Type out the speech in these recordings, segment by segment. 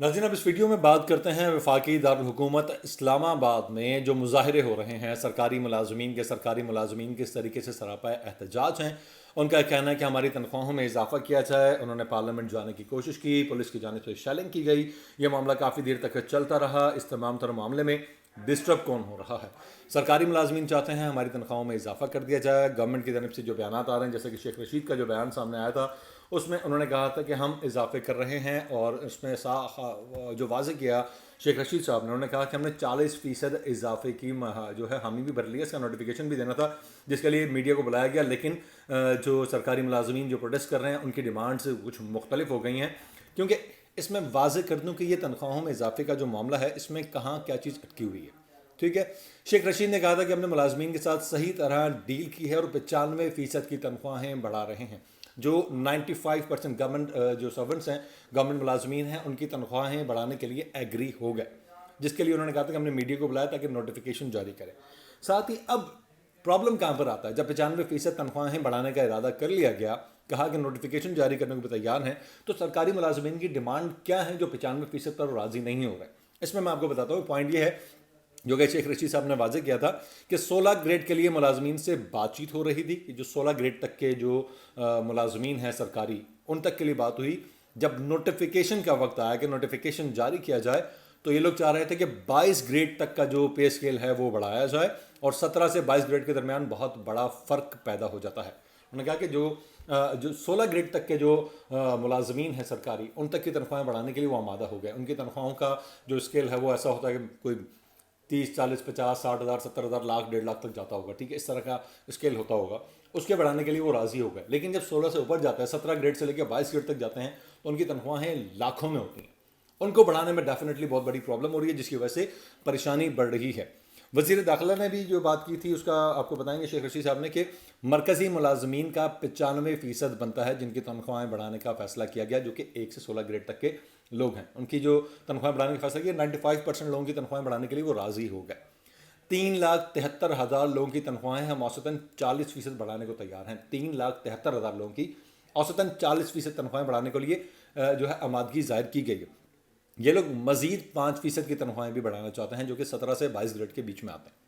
ناظرین، اب اس ویڈیو میں بات کرتے ہیں وفاقی دارالحکومت اسلام آباد میں جو مظاہرے ہو رہے ہیں سرکاری ملازمین کس طریقے سے سراپا احتجاج ہیں۔ ان کا کہنا ہے کہ ہماری تنخواہوں میں اضافہ کیا جائے۔ انہوں نے پارلیمنٹ جانے کی کوشش کی، پولیس کی جانب سے شیلنگ کی گئی۔ یہ معاملہ کافی دیر تک چلتا رہا۔ اس تمام تر معاملے میں ڈسٹرب کون ہو رہا ہے؟ سرکاری ملازمین چاہتے ہیں ہماری تنخواہوں میں اضافہ کر دیا جائے۔ گورنمنٹ کی جانب سے جو بیانات آ رہے ہیں، جیسے کہ شیخ رشید کا جو بیان سامنے آیا تھا، اس میں انہوں نے کہا تھا کہ ہم اضافے کر رہے ہیں، اور اس میں جو واضح کیا شیخ رشید صاحب نے، انہوں نے کہا کہ ہم نے 40% اضافے کی جو ہے حامی بھی بھر لی ہے، اس کا نوٹیفیکیشن بھی دینا تھا، جس کے لیے میڈیا کو بلایا گیا۔ لیکن جو سرکاری ملازمین جو پروٹیسٹ کر رہے ہیں، ان کی ڈیمانڈز کچھ مختلف ہو گئی ہیں، کیونکہ اس میں واضح کر دوں کہ یہ تنخواہوں میں اضافے کا جو معاملہ ہے، اس میں کہاں کیا چیز اٹکی ہوئی ہے۔ ٹھیک ہے، شیخ رشید نے کہا تھا کہ ہم نے ملازمین کے ساتھ صحیح طرح ڈیل کی ہے اور 95% کی تنخواہیں بڑھا رہے ہیں۔ جو 95% گورنمنٹ جو سرونٹس ہیں، گورنمنٹ ملازمین ہیں، ان کی تنخواہیں بڑھانے کے لیے ایگری ہو گئے، جس کے لیے انہوں نے کہا تھا کہ ہم نے میڈیا کو بلایا تاکہ نوٹیفیکیشن جاری کرے۔ ساتھ ہی اب پرابلم کہاں پر آتا ہے؟ جب 95% تنخواہیں بڑھانے کا ارادہ کر لیا گیا، کہا کہ نوٹیفیکیشن جاری کرنے کو بھی تیار ہیں، تو سرکاری ملازمین کی ڈیمانڈ کیا ہے جو 95% پر راضی نہیں ہو رہے؟ اس میں آپ کو بتاتا ہوں، پوائنٹ یہ ہے جو کہ شیخ رشید صاحب نے واضح کیا تھا کہ 16 گریڈ کے لیے ملازمین سے بات چیت ہو رہی تھی، کہ جو 16 گریڈ تک کے جو ملازمین ہیں سرکاری، ان تک کے لیے بات ہوئی۔ جب نوٹیفیکیشن کا وقت آیا کہ نوٹیفیکیشن جاری کیا جائے، تو یہ لوگ چاہ رہے تھے کہ 22 گریڈ تک کا جو پے اسکیل ہے وہ بڑھایا جائے، اور 17 سے 22 گریڈ کے درمیان بہت بڑا فرق پیدا ہو جاتا ہے۔ انہوں نے کہا کہ جو 16 گریڈ تک کے جو ملازمین ہیں سرکاری، ان تک کی تنخواہیں بڑھانے کے لیے وہ آمادہ ہو گئے۔ ان کی تنخواہوں کا جو اسکیل ہے وہ ایسا ہوتا ہے کہ کوئی 30 40 50 60 ہزار 70 ہزار لاکھ 1.5 لاکھ تک جاتا ہوگا، ٹھیک ہے، اس طرح کا اسکیل ہوتا ہوگا۔ اس کے بڑھانے کے لیے وہ راضی ہو گئے، لیکن جب 16 سے اوپر جاتا ہے، 17 گریڈ سے لے کے 22 گریڈ تک جاتے ہیں، تو ان کی تنخواہیں لاکھوں میں ہوتی ہیں۔ ان کو بڑھانے میں ڈیفینیٹلی بہت بڑی پرابلم ہو رہی ہے، جس کی وجہ سے پریشانی بڑھ رہی ہے۔ وزیر داخلہ نے بھی جو بات کی تھی، اس کا آپ کو بتائیں گے شیخ رشید صاحب نے، کہ مرکزی ملازمین کا 95% بنتا ہے جن کی تنخواہیں بڑھانے کا فیصلہ کیا گیا، جو کہ 1 سے 16 گریڈ تک کے لوگ ہیں۔ ان کی جو تنخواہیں بڑھانے کا فیصلہ کیا، 95% لوگوں کی تنخواہیں بڑھانے کے لیے وہ راضی ہو گئے۔ 3,73,000 لوگوں کی تنخواہیں ہم اوسطاً 40% بڑھانے کو تیار ہیں۔ 3,73,000 لوگوں کی اوسطاً 40% تنخواہیں بڑھانے کے لیے جو ہے آمادگی ظاہر کی گئی ہے۔ یہ لوگ مزید 5% کی تنخواہیں بھی بڑھانا چاہتے ہیں، جو کہ 17 سے 22 گریڈ کے بیچ میں آتے ہیں،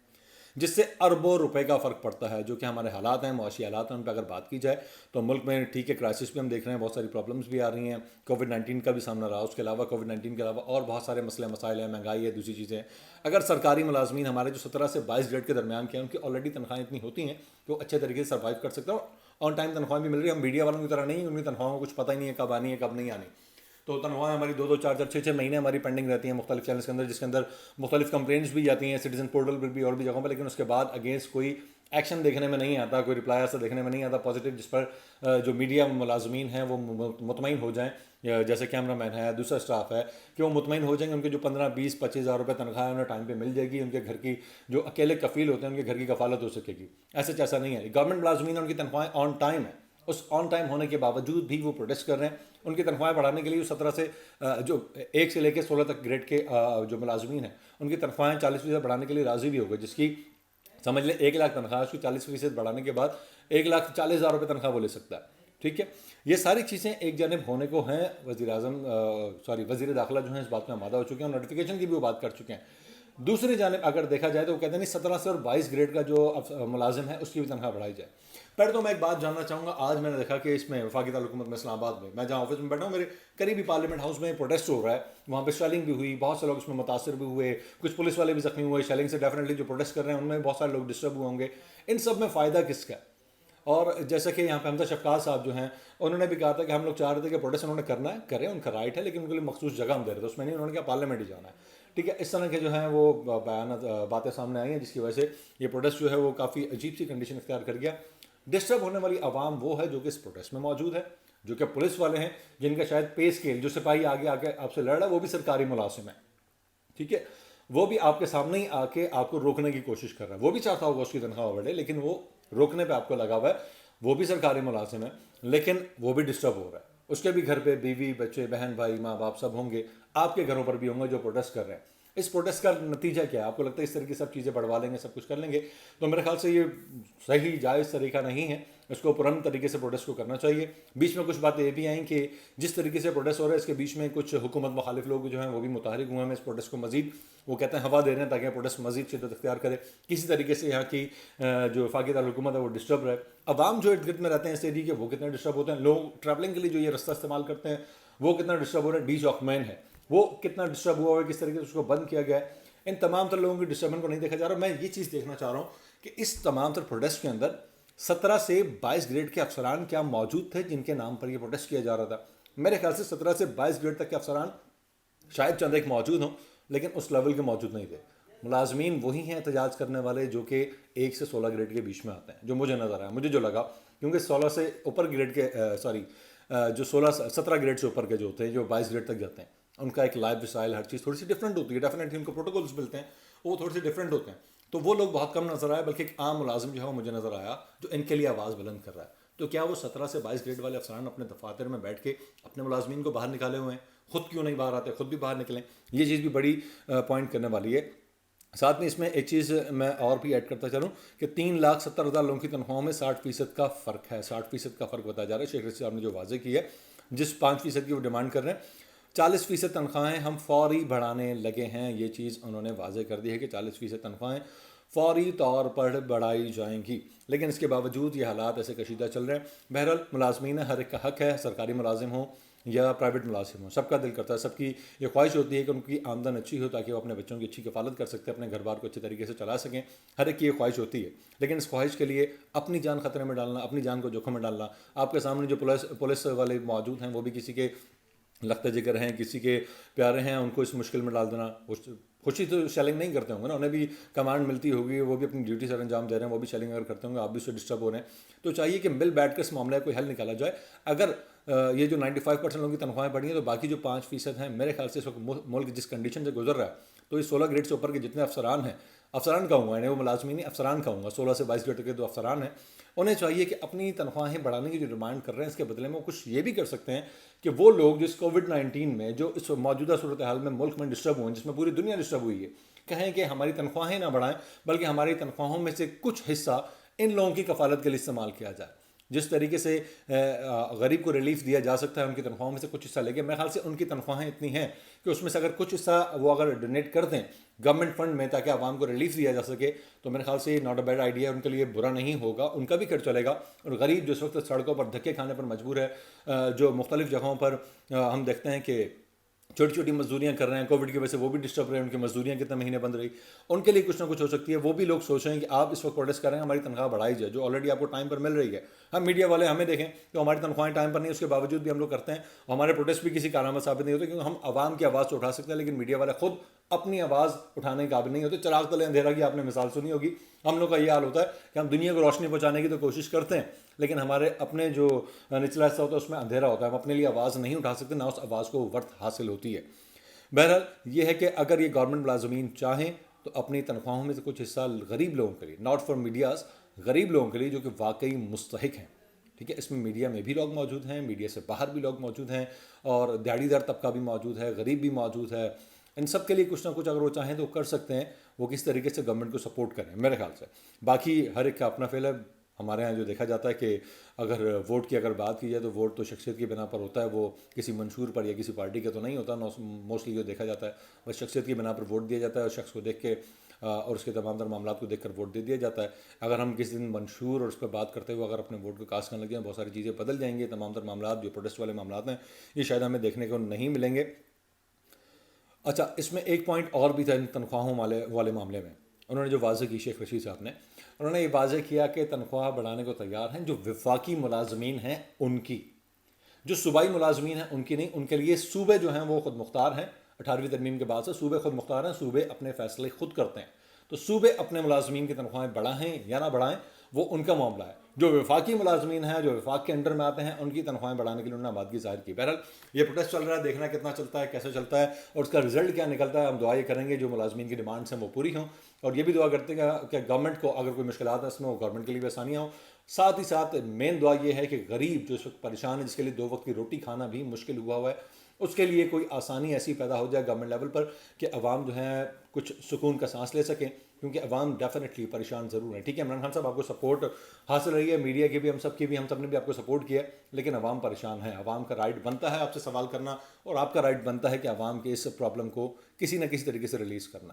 جس سے اربوں روپے کا فرق پڑتا ہے۔ جو کہ ہمارے حالات ہیں، معاشی حالات ہیں، ان پہ اگر بات کی جائے تو ملک میں ٹھیک ہے کرائسس بھی ہم دیکھ رہے ہیں، بہت ساری پرابلمس بھی آ رہی ہیں، کووڈ-19 کا بھی سامنا رہا، اس کے علاوہ کووڈ-19 کے علاوہ اور بہت سارے مسئلے مسائل ہیں، مہنگائی ہے، دوسری چیزیں ہیں۔ اگر سرکاری ملازمین ہمارے جو 17 سے 22 گریڈ کے درمیان کے ہیں، ان کی آلریڈی تنخواہیں اتنی ہوتی ہیں کہ وہ اچھے طریقے سے سروائیو کر سکتے ہیں، اور آن ٹائم تنخواہیں بھی مل رہی ہے۔ ہم میڈیا والوں کی طرح نہیں، ان کی تنخواہوں کو کچھ پتہ ہی نہیں ہے کب آنی ہے کب نہیں آنی، تو تنخواہیں ہماری 2 2 4 4 6 6 مہینے ہماری پینڈنگ رہتی ہیں مختلف چینلز کے اندر، جس کے اندر مختلف کمپلینٹس بھی جاتی ہیں، سٹیزن پورٹل پر بھی اور بھی جگہوں پر، لیکن اس کے بعد اگینسٹ کوئی ایکشن دیکھنے میں نہیں آتا، کوئی رپلائی ایسا دیکھنے میں نہیں آتا پازیٹیو، جس پر جو میڈیا ملازمین ہیں وہ مطمئن ہو جائیں، جیسے کیمرہ مین ہے، دوسرا اسٹاف ہے، کہ وہ مطمئن ہو جائیں گے ان کے جو 15 20 25 ہزار روپے تنخواہ ہے انہیں ٹائم پہ مل جائے گی، ان کے گھر کی جو اکیلے کفیل ہوتے ہیں ان کے گھر کی کفالت ہو سکے گی۔ ایسا نہیں ہے۔ گورنمنٹ ملازمین ان کی تنخواہیں آن ٹائم ہیں، اس آن ٹائم ہونے کے باوجود بھی وہ پروٹیسٹ کر رہے ہیں۔ ان کی تنخواہیں بڑھانے کے لیے 17 سے جو 1 سے لے کے 16 تک گریڈ کے جو ملازمین ہیں، ان کی تنخواہیں 40% بڑھانے کے لیے راضی بھی ہو گئے، جس کی سمجھ لیں 1 لاکھ تنخواہ، اس کی 40% بڑھانے کے بعد 1,40,000 روپے تنخواہ وہ لے سکتا ہے۔ ٹھیک ہے، یہ ساری چیزیں ایک جانب ہونے کو ہیں۔ وزیر داخلہ جو ہیں اس بات میں آمادہ ہو چکے ہیں، اور نوٹیفیکیشن کی بھی وہ بات کر چکے ہیں۔ دوسری جانب اگر دیکھا جائے تو وہ کہتے ہیں نہیں، 17 سے اور 22 گریڈ کا جو ملازم ہے اس کی بھی تنخواہ بڑھائی جائے۔ پہلے تو میں ایک بات جاننا چاہوں گا، آج میں نے دیکھا کہ اس میں وفاقی دارالحکومت میں اسلام آباد میں جہاں آفس میں بیٹھا ہوں، میرے قریبی پارلیمنٹ ہاؤس میں پروٹیسٹ ہو رہا ہے، وہاں پہ شیلنگ بھی ہوئی، بہت سے لوگ اس میں متاثر بھی ہوئے، کچھ پولیس والے بھی زخمی ہوئے۔ شیلنگ سے ڈیفینیٹلی جو پروٹیسٹ کر رہے ہیں ان میں بہت سارے لوگ ڈسٹرب ہوئے ہوں گے۔ ان سب میں فائدہ کس کا ہے؟ اور جیسا کہ یہاں پہ حمزہ شفقات صاحب جو ہیں، انہوں نے بھی کہا تھا کہ ہم لوگ چاہ رہے تھے کہ پروٹیسٹ انہوں نے کرنا ہے، کریں، ان کا رائٹ ہے، لیکن ان کے لیے مخصوص جگہ ہم دے رہے تھے، اس میں نہیں، انہوں نے کہا پارلیمنٹ ہی جانا ہے۔ ٹھیک ہے، اس طرح کے جو ہیں وہ بیانات باتیں سامنے آئی ہیں، جس کی وجہ سے یہ پروٹیسٹ جو ہے وہ کافی عجیب سی کنڈیشن اختیار کر گیا۔ ڈسٹرب ہونے والی عوام وہ ہے جو کہ اس پروٹیسٹ میں موجود ہے، جو کہ پولیس والے ہیں، جن کا شاید پے اسکیل، جو سپاہی آگے آ کے آپ سے لڑ رہا ہے وہ بھی سرکاری ملازم ہے۔ ٹھیک ہے، وہ بھی آپ کے سامنے ہی آ کے آپ کو روکنے کی کوشش کر رہا ہے، وہ بھی چاہتا ہوگا اس کی تنخواہ بڑھے، لیکن وہ روکنے پہ آپ کو لگا ہوا ہے۔ وہ بھی سرکاری ملازم ہے، لیکن وہ بھی ڈسٹرب ہو رہا ہے۔ اس کے بھی گھر پہ بیوی بچے بہن بھائی ماں باپ سب ہوں گے، آپ کے گھروں پر بھی ہوں گے جو پروٹیسٹ کر رہے ہیں۔ اس پروٹیسٹ کا نتیجہ کیا ہے؟ آپ کو لگتا ہے اس طرح کی سب چیزیں بڑھوا لیں گے، سب کچھ کر لیں گے؟ تو میرے خیال سے یہ صحیح جائز طریقہ نہیں ہے۔ اس کو پرامن طریقے سے پروٹیسٹ کو کرنا چاہیے. بیچ میں کچھ باتیں یہ بھی آئیں کہ جس طریقے سے پروٹیسٹ ہو رہا ہے اس کے بیچ میں کچھ حکومت مخالف لوگ جو ہیں وہ بھی متحرک ہوئے ہیں اس پروٹیسٹ کو مزید وہ کہتے ہیں ہوا دے رہے ہیں تاکہ پروٹیسٹ مزید شدت اختیار کرے, کسی طریقے سے یہاں کی جو وفاقی دارالحکومت ہے وہ ڈسٹرب رہے. عوام جو ارد گرد میں رہتے ہیں اس ایریے کے وہ کتنے ڈسٹرب ہوتے ہیں, لوگ ٹریولنگ کے لیے جو یہ رستہ استعمال کرتے ہیں وہ کتنا ڈسٹرب ہو رہا ہے, ڈی چوکمین ہے وہ کتنا ڈسٹرب ہوا ہے, کس طریقے سے اس کو بند کیا گیا ہے. ان تمام تر لوگوں کی ڈسٹربنس کو نہیں دیکھا جا رہا. میں یہ چیز دیکھنا چاہ رہا ہوں کہ اس تمام تر پروٹیسٹ کے اندر 17 سے 22 گریڈ کے افسران کیا موجود تھے جن کے نام پر یہ پروٹیسٹ کیا جا رہا تھا. میرے خیال سے 17 سے 22 گریڈ تک کے افسران شاید چند ایک موجود ہوں لیکن اس لیول کے موجود نہیں تھے. ملازمین وہی ہیں احتجاج کرنے والے جو کہ 1 سے 16 گریڈ کے بیچ میں آتے ہیں, جو مجھے نظر آیا, مجھے جو لگا, کیونکہ 16 سے اوپر گریڈ کے جو 17 گریڈ سے اوپر کے جو ہوتے ہیں جو 22 گریڈ تک جاتے ہیں ان کا ایک لائف اسٹائل ہر چیز تھوڑی سی ڈفرینٹ ہوتی ہے. ڈیفینیٹلی ان کو پروٹوکولز ملتے ہیں وہ تھوڑے سے ڈفرینٹ ہوتے ہیں, تو وہ لوگ بہت کم نظر آئے, بلکہ ایک عام ملازم جو ہے وہ مجھے نظر آیا جو ان کے لیے آواز بلند کر رہا ہے. تو کیا وہ 17 سے 22 گریڈ والے افسران اپنے دفاتر میں بیٹھ کے اپنے ملازمین کو باہر نکالے ہوئے ہیں, خود کیوں نہیں باہر آتے, خود بھی باہر نکلیں. یہ چیز بھی بڑی پوائنٹ کرنے والی ہے. ساتھ میں اس میں ایک چیز میں اور بھی ایڈ کرتا چلوں کہ 3,70,000 لوگوں کی تنخواہوں میں 60% کا فرق ہے, 60% کا فرق بتایا جا رہا ہے. شیخ رشید صاحب نے جو واضح کی ہے, جس 5% کی وہ ڈیمانڈ کر رہے ہیں, 40% تنخواہیں ہم فوری بڑھانے لگے ہیں. یہ چیز انہوں نے واضح کر دی ہے کہ 40% تنخواہیں فوری طور پر بڑھائی جائیں گی, لیکن اس کے باوجود یہ حالات ایسے کشیدہ چل رہے ہیں. بہرحال ملازمین ہر ایک کا حق ہے, سرکاری ملازم ہوں یا پرائیویٹ ملازم ہوں, سب کا دل کرتا ہے, سب کی یہ خواہش ہوتی ہے کہ ان کی آمدن اچھی ہو تاکہ وہ اپنے بچوں کی اچھی کفالت کر سکتے ہیں, اپنے گھر بار کو اچھے طریقے سے چلا سکیں. ہر ایک کی یہ خواہش ہوتی ہے, لیکن اس خواہش کے لیے اپنی جان خطرے میں ڈالنا, اپنی جان کو جوخم میں ڈالنا. آپ کے سامنے جو پولیس والے موجود ہیں وہ بھی کسی کے لخت جگر ہیں, کسی کے پیارے ہیں, ان کو اس مشکل میں ڈال دینا. خوشی تو شیلنگ نہیں کرتے ہوں گے نا, انہیں بھی کمانڈ ملتی ہوگی, وہ بھی اپنی ڈیوٹی سر انجام دے رہے ہیں, وہ بھی شیلنگ اگر کرتے ہوں گے, آپ بھی اس سے ڈسٹرب ہو رہے ہیں. تو چاہیے کہ مل بیٹھ کر اس معاملے کا کوئی حل نکالا جائے. اگر یہ جو 95% لوگوں کی تنخواہیں بڑھی ہیں تو باقی جو 5% ہیں, میرے خیال سے اس وقت ملک جس کنڈیشن سے گزر رہا ہے, تو یہ 16 گریڈ سے اوپر کے جتنے افسران ہیں, افسران کہوں گا, وہ ملازمین نہیں, افسران کہوں گا, 16 سے 22 گریڈ کے جو افسران ہیں, انہیں چاہیے کہ اپنی تنخواہیں بڑھانے کی جو ڈیمانڈ کر رہے ہیں اس کے بدلے میں وہ کچھ یہ بھی کر سکتے ہیں کہ وہ لوگ جس کووڈ-19 میں جو اس موجودہ صورتحال میں ملک میں ڈسٹرب ہوئے ہیں, جس میں پوری دنیا ڈسٹرب ہوئی ہے, کہیں کہ ہماری تنخواہیں نہ بڑھائیں بلکہ ہماری تنخواہوں میں سے کچھ حصہ ان لوگوں کی کفالت کے لیے استعمال کیا جائے. جس طریقے سے غریب کو ریلیف دیا جا سکتا ہے ان کی تنخواہوں میں سے کچھ حصہ لے کے, میرے خیال سے ان کی تنخواہیں اتنی ہیں کہ اس میں سے اگر کچھ حصہ وہ اگر ڈونیٹ کر دیں گورنمنٹ فنڈ میں تاکہ عوام کو ریلیف دیا جا سکے, تو میرے خیال سے یہ ناٹ اے بیڈ آئیڈیا, ان کے لیے برا نہیں ہوگا, ان کا بھی خرچ چلے گا. اور غریب جو اس وقت سڑکوں پر دھکے کھانے پر مجبور ہے, جو مختلف جگہوں پر ہم دیکھتے ہیں کہ چھوٹی چھوٹی مزدوریاں کر رہے ہیں, کووڈ کی وجہ سے وہ بھی ڈسٹرب رہے ہیں, ان کی مزدوریاں کتنے مہینے بند رہی, ان کے لیے کچھ نہ کچھ ہو سکتی ہے. وہ بھی لوگ سوچ رہے ہیں کہ آپ اس وقت پروٹیسٹ کر رہے ہیں, ہماری تنخواہ بڑھائی جائے, جو آلریڈی آپ کو ٹائم پر مل رہی ہے. ہم میڈیا والے ہمیں دیکھیں تو ہماری تنخواہیں ٹائم پر نہیں, اس کے باوجود بھی ہم لوگ کرتے ہیں, ہمارے پروٹیسٹ بھی کسی کارنامہ ثابت نہیں ہوتے کیونکہ ہم عوام کی آواز تو اٹھا سکتے ہیں, لیکن میڈیا والے خود اپنی آواز اٹھانے کے قابل نہیں ہوتے. چراغ تلے اندھیرا کی آپ نے مثال سنی ہوگی. ہم لوگ کا یہ حال ہوتا ہے کہ ہم دنیا کو روشنی پہنچانے کی تو کوشش کرتے ہیں, لیکن ہمارے اپنے جو نچلا حصہ ہوتا ہے اس میں اندھیرا ہوتا ہے, ہم اپنے لیے آواز نہیں اٹھا سکتے, نہ اس آواز کو ورت حاصل ہوتی ہے. بہرحال یہ ہے کہ اگر یہ گورنمنٹ ملازمین چاہیں تو اپنی تنخواہوں میں سے کچھ حصہ غریب لوگوں کے لیے, ناٹ فار میڈیاز, غریب لوگوں کے لیے جو کہ واقعی مستحق ہیں, ٹھیک ہے, اس میں میڈیا میں بھی لوگ موجود ہیں, میڈیا سے باہر بھی لوگ موجود ہیں, اور دیہڑی دار طبقہ بھی موجود ہے, غریب بھی موجود ہے, ان سب کے لیے کچھ نہ کچھ اگر وہ چاہیں تو کر سکتے ہیں. وہ کس طریقے سے گورنمنٹ کو سپورٹ کریں میرے خیال سے. باقی ہر ایک کا اپنا فیل ہے. ہمارے ہاں جو دیکھا جاتا ہے کہ اگر ووٹ کی اگر بات کی جائے تو ووٹ تو شخصیت کی بنا پر ہوتا ہے, وہ کسی منشور پر یا کسی پارٹی کا تو نہیں ہوتا. موسٹلی جو دیکھا جاتا ہے بس شخصیت کی بنا پر ووٹ دیا جاتا ہے, اور شخص کو دیکھ کے اور اس کے تمام تر معاملات کو دیکھ کر ووٹ دے دیا جاتا ہے. اگر ہم کسی دن منشور اور اس پر بات کرتے ہوئے اگر اپنے ووٹ کو کاسٹ کرنے لگے ہیں, بہت ساری چیزیں بدل جائیں گی. تمام تر معاملات جو پروٹیسٹ والے معاملات ہیں یہ شاید ہمیں دیکھنے کو نہیں ملیں گے. اچھا, اس میں ایک پوائنٹ اور بھی تھا ان تنخواہوں والے معاملے میں. انہوں نے جو واضح کی شیخ رشید صاحب نے, انہوں نے یہ واضح کیا کہ تنخواہ بڑھانے کو تیار ہیں جو وفاقی ملازمین ہیں ان کی, جو صوبائی ملازمین ہیں ان کی نہیں. ان کے لیے صوبے جو ہیں وہ خود مختار ہیں. 18ویں ترمیم کے بعد سے صوبے خود مختار ہیں, صوبے اپنے فیصلے خود کرتے ہیں. تو صوبے اپنے ملازمین کی تنخواہیں بڑھائیں یا نہ بڑھائیں وہ ان کا معاملہ ہے. جو وفاقی ملازمین ہیں, جو وفاق کے انڈر میں آتے ہیں, ان کی تنخواہیں بڑھانے کے لیے انہوں نے آمادگی ظاہر کی. بہرحال یہ پروٹیسٹ چل رہا ہے, دیکھنا کتنا چلتا ہے, کیسے چلتا ہے, اور اس کا رزلٹ کیا نکلتا ہے. ہم دعا یہ کریں گے جو ملازمین کی ڈیمانڈس ہیں وہ پوری ہوں, اور یہ بھی دعا کرتے ہیں کہ گورنمنٹ کو اگر کوئی مشکلات ہیں اس میں وہ گورنمنٹ کے لیے بھی آسانیاں ہوں. ساتھ ہی ساتھ مین دعا یہ ہے کہ غریب جو اس وقت پریشان ہے, جس کے لیے 2 وقت کی روٹی کھانا بھی مشکل ہوا ہے, اس کے لیے کوئی آسانی ایسی پیدا ہو جائے گورنمنٹ لیول پر کہ عوام جو ہیں کچھ سکون کا سانس لے سکیں، کیونکہ عوام ڈیفینیٹلی پریشان ضرور ہے. ٹھیک ہے عمران خان صاحب، آپ کو سپورٹ حاصل رہی ہے میڈیا کی بھی، ہم سب نے بھی آپ کو سپورٹ کیا، لیکن عوام پریشان ہے. عوام کا رائٹ بنتا ہے آپ سے سوال کرنا، اور آپ کا رائٹ بنتا ہے کہ عوام کے اس پرابلم کو کسی نہ کسی طریقے سے ریلیز کرنا.